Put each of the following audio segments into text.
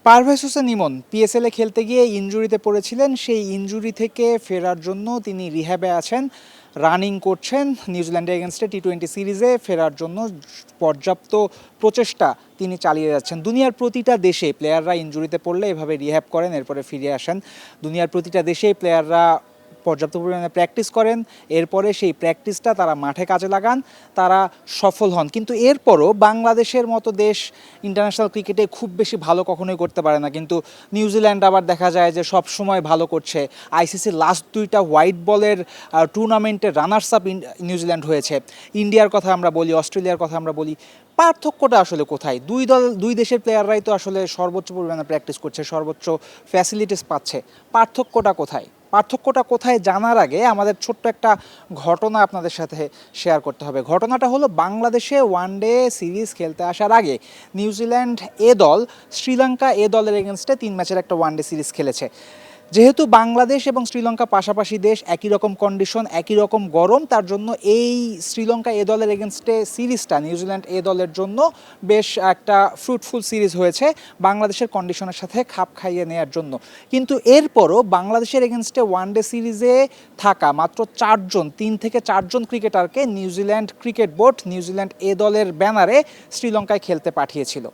পারভেজ হোসেন ইমন পিএসএলে খেলতে গিয়ে ইনজুরিতে পড়েছিলেন। সেই ইনজুরি থেকে ফেরার জন্য তিনি রিহ্যাবে আছেন, রানিং করছেন। নিউজিল্যান্ডের এগেনস্টে টি-20 সিরিজে ফেরার জন্য পর্যাপ্ত প্রচেষ্টা তিনি চালিয়ে যাচ্ছেন। দুনিয়ার প্রতিটা দেশে প্লেয়াররা ইনজুরিতে পড়লে এভাবে রিহ্যাব করেন, এরপরে ফিরে আসেন। দুনিয়ার প্রতিটা দেশেই প্লেয়াররা পর্যাপ্ত পরিমাণে প্র্যাকটিস করেন, এরপরে সেই প্র্যাকটিসটা তারা মাঠে কাজে লাগান, তারা সফল হন। কিন্তু এরপরও বাংলাদেশের মতো দেশ ইন্টারন্যাশনাল ক্রিকেটে খুব বেশি ভালো কখনোই করতে পারে না। কিন্তু নিউজিল্যান্ড আবার দেখা যায় যে সব সময় ভালো করছে। আইসিসির লাস্ট দুইটা হোয়াইট বলের টুর্নামেন্টের রানার্স আপ নিউজিল্যান্ড হয়েছে। ইন্ডিয়ার কথা আমরা বলি, অস্ট্রেলিয়ার কথা আমরা বলি, পার্থক্যটা আসলে কোথায়? দুই দেশের প্লেয়াররাই তো আসলে সর্বোচ্চ পরিমাণে প্র্যাকটিস করছে, সর্বোচ্চ ফ্যাসিলিটিস পাচ্ছে। পার্থক্যটা কোথায় জানার আগে আমাদের ছোট্ট একটা ঘটনা আপনাদের সাথে শেয়ার করতে হবে। ঘটনাটা হলো, বাংলাদেশে ওয়ানডে সিরিজ খেলতে আসার আগে নিউজিল্যান্ড এ দল শ্রীলঙ্কা এ দলের এগেনস্টে 3 ম্যাচের একটা ওয়ানডে সিরিজ খেলেছে। যেহেতু বাংলাদেশ এবং শ্রীলঙ্কা পাশাপাশি দেশ, একই রকম কন্ডিশন, একই রকম গরম, তার জন্য এই শ্রীলঙ্কা এ দলের এগেনস্টে সিরিজটা নিউজিল্যান্ড এ দলের জন্য বেশ একটা ফ্রুটফুল সিরিজ হয়েছে বাংলাদেশের কন্ডিশনের সাথে খাপ খাইয়ে নেওয়ার জন্য। কিন্তু এরপরও বাংলাদেশের এগেনস্টে ওয়ানডে সিরিজে থাকা মাত্র 3 থেকে 4 ক্রিকেটারকে নিউজিল্যান্ড ক্রিকেট বোর্ড নিউজিল্যান্ড এ দলের ব্যানারে শ্রীলঙ্কায় খেলতে পাঠিয়েছিল।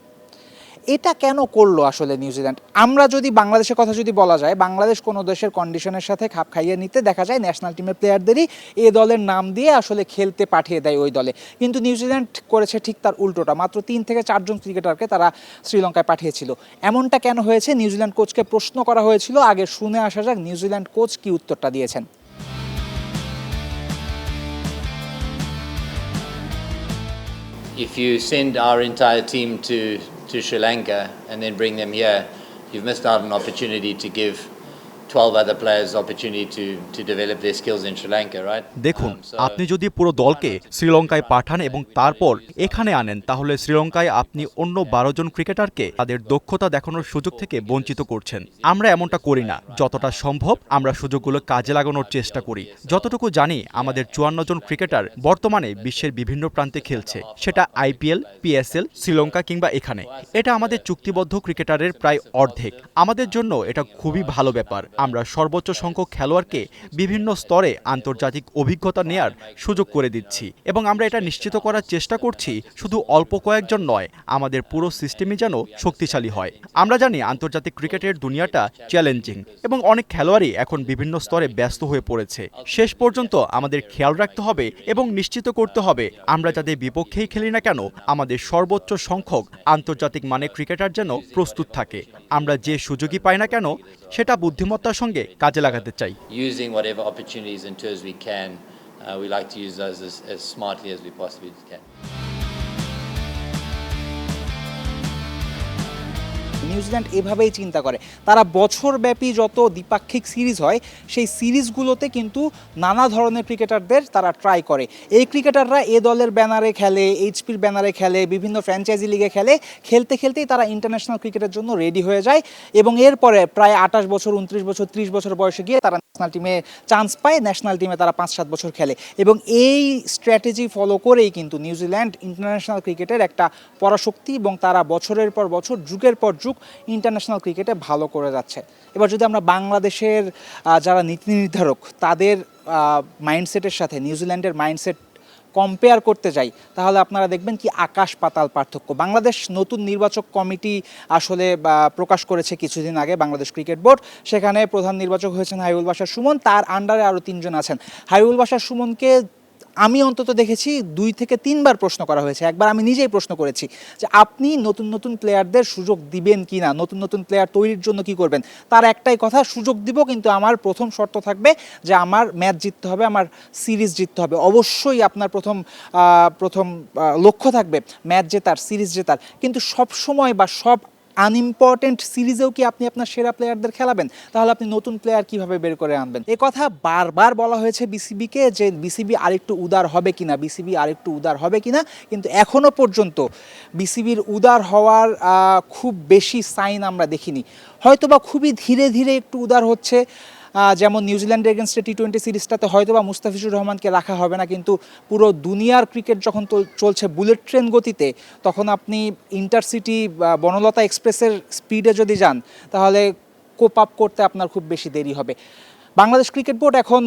এটা কেন করলো আসলে নিউজিল্যান্ড? আমরা যদি বাংলাদেশের কথা যদি বলা যায়, বাংলাদেশ কোনো দেশের কন্ডিশনের সাথে খাপ খাইয়ে নিতে দেখা যায় ন্যাশনাল টিমের প্লেয়ারদেরই এ দলের নাম দিয়ে আসলে খেলতে পাঠিয়ে দেয় ওই দলে। কিন্তু নিউজিল্যান্ড করেছে ঠিক তার উল্টোটা, মাত্র 3 থেকে 4 ক্রিকেটারকে তারা শ্রীলঙ্কায় পাঠিয়েছিল। এমনটা কেন হয়েছে নিউজিল্যান্ড কোচকে প্রশ্ন করা হয়েছিল। আগে শুনে আসা যাক নিউজিল্যান্ড কোচ কি উত্তরটা দিয়েছেন। If you send our entire team to Sri Lanka and then bring them here, you've missed out an opportunity to give 12 other players opportunity to develop their skills in Sri Lanka, right? দেখুন, আপনি যদি পুরো দলকে শ্রীলঙ্কায় পাঠান এবং তারপর এখানে আনেন, তাহলে শ্রীলঙ্কায় আপনি অন্য 12 জন ক্রিকেটারকে তাদের দক্ষতা দেখানোর সুযোগ থেকে বঞ্চিত করছেন। আমরা এমনটা করি না। যতটা সম্ভব আমরা সুযোগগুলো কাজে লাগানোর চেষ্টা করি। যতটুকু জানি, আমাদের 54 জন ক্রিকেটার বর্তমানে বিশ্বের বিভিন্ন প্রান্তে খেলছে, সেটা আইপিএল, পিএসএল, শ্রীলঙ্কা কিংবা এখানে। এটা আমাদের চুক্তিবদ্ধ ক্রিকেটারের প্রায় অর্ধেক। আমাদের জন্য এটা খুবই ভালো ব্যাপার। আমরা সর্বোচ্চ সংখ্যক খেলোয়াড়কে বিভিন্ন স্তরে আন্তর্জাতিক অভিজ্ঞতা নেয়ার সুযোগ করে দিচ্ছি, এবং আমরা এটা নিশ্চিত করার চেষ্টা করছি শুধু অল্প কয়েকজন নয়, আমাদের পুরো সিস্টেমই যেন শক্তিশালী হয়। আমরা জানি আন্তর্জাতিক ক্রিকেটের দুনিয়াটা চ্যালেঞ্জিং এবং অনেক খেলোয়াড়ই এখন বিভিন্ন স্তরে ব্যস্ত হয়ে পড়েছে। শেষ পর্যন্ত আমাদের খেয়াল রাখতে হবে এবং নিশ্চিত করতে হবে আমরা যাদের বিপক্ষেই খেলি না কেন, আমাদের সর্বোচ্চ সংখ্যক আন্তর্জাতিক মানের ক্রিকেটার যেন প্রস্তুত থাকে। আমরা যে সুযোগই পাই না কেন সেটা বুদ্ধিমত্তার সঙ্গে কাজে লাগাতে চাই। Using whatever opportunities and tours we can, we like to use those as smartly as we possibly can. New Zealand এভাবেই চিন্তা করে। তারা বছরব্যাপী যত দ্বিপাক্ষিক সিরিজ হয়, সেই সিরিজগুলোতে কিন্তু নানা ধরনের ক্রিকেটারদের তারা ট্রাই করে। এই ক্রিকেটাররা এ দলের ব্যানারে খেলে, এইচপির ব্যানারে খেলে, বিভিন্ন ফ্র্যাঞ্চাইজি লিগে খেলতে খেলতেই তারা ইন্টারন্যাশনাল ক্রিকেটের জন্য রেডি হয়ে যায়, এবং এরপরে প্রায় 28 বছর, 29 বছর, 30 বছর বয়সে গিয়ে তারা ন্যাশনাল টিমে চান্স পায়। ন্যাশনাল টিমে তারা 5-7 বছর খেলে, এবং এই স্ট্র্যাটেজি ফলো করেই কিন্তু নিউজিল্যান্ড ইন্টারন্যাশনাল ক্রিকেটের একটা পরাশক্তি, এবং তারা বছরের পর বছর, যুগের পর যুগ ইন্টারন্যাশনাল ক্রিকেটে ভালো করে যাচ্ছে। এবার যদি আমরা বাংলাদেশের যারা নীতি নির্ধারক তাদের মাইন্ডসেটের সাথে নিউজিল্যান্ডের মাইন্ডসেট কম্পেয়ার করতে যাই, তাহলে আপনারা দেখবেন কি আকাশ পাতাল পার্থক্য। বাংলাদেশ নতুন নির্বাচক কমিটি আসলে প্রকাশ করেছে কিছুদিন আগে, বাংলাদেশ ক্রিকেট বোর্ড। সেখানে প্রধান নির্বাচক হয়েছেন হাবিবুল বাশার সুমন, তার আন্ডারে আরও 3 জন আছেন। হাবিবুল বাশার সুমনকে আমি অন্তত দেখেছি 2 থেকে 3 বার প্রশ্ন করা হয়েছে। একবার আমি নিজেই প্রশ্ন করেছি যে আপনি নতুন প্লেয়ারদের সুযোগ দিবেন কি না, নতুন প্লেয়ার তৈরির জন্য কি করবেন। তার একটাই কথা, সুযোগ দিব, কিন্তু আমার প্রথম শর্ত থাকবে যে আমার ম্যাচ জিততে হবে, আমার সিরিজ জিততে হবে। অবশ্যই আপনার প্রথম লক্ষ্য থাকবে ম্যাচ জেতার, সিরিজ জেতার, কিন্তু সব সময় বা সব আনইম্পর্টেন্ট সিরিজেও কি আপনি আপনার সেরা প্লেয়ারদের খেলাবেন? তাহলে আপনি নতুন প্লেয়ার কিভাবে বের করে আনবেন? এ কথা বারবার বলা হয়েছে বিসিবিকে, যে বিসিবি আরেকটু উদার হবে কিনা, কিন্তু এখনো পর্যন্ত বিসিবির উদার হওয়ার খুব বেশি সাইন আমরা দেখিনি। হয়তোবা খুবই ধীরে ধীরে একটু উদার হচ্ছে। যেমন নিউজিল্যান্ডের এগেনস্টে টি-20 সিরিজটাতে হয়তো বা মুস্তাফিজুর রহমানকে রাখা হবে না, কিন্তু পুরো দুনিয়ার ক্রিকেট যখন চলছে বুলেট ট্রেন গতিতে, তখন আপনি ইন্টারসিটি বনলতা এক্সপ্রেসের স্পিডে যদি যান তাহলে কোপ আপ করতে আপনার খুব বেশি দেরি হবে। বাংলাদেশ ক্রিকেট বোর্ড এখন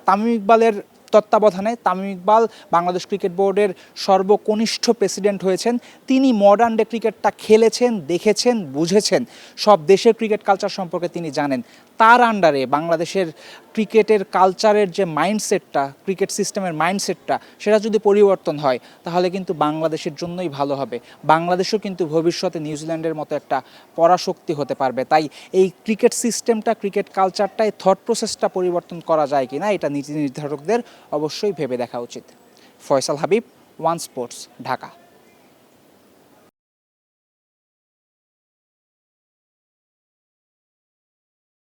তামিম ইকবালের তত্ত্বাবধানে, তামিম ইকবাল বাংলাদেশ ক্রিকেট বোর্ডের সর্বকনিষ্ঠ প্রেসিডেন্ট হয়েছেন। তিনি মডার্ন ডে ক্রিকেটটা খেলেছেন, দেখেছেন, বুঝেছেন, সব দেশের ক্রিকেট কালচার সম্পর্কে তিনি জানেন। তার আন্ডারে বাংলাদেশের ক্রিকেটের কালচারের যে মাইন্ডসেটটা, ক্রিকেট সিস্টেমের মাইন্ডসেটটা, সেটা যদি পরিবর্তন হয় তাহলে কিন্তু বাংলাদেশের জন্যই ভালো হবে। বাংলাদেশও কিন্তু ভবিষ্যতে নিউজিল্যান্ডের মতো একটা পরাশক্তি হতে পারবে। তাই এই ক্রিকেট সিস্টেমটা, ক্রিকেট কালচারটাই, থট প্রসেসটা পরিবর্তন করা যায় কিনা এটা নীতি নির্ধারকদের অবশ্যই ভেবে দেখা উচিত। Faisal Habib, one sports, Dhaka.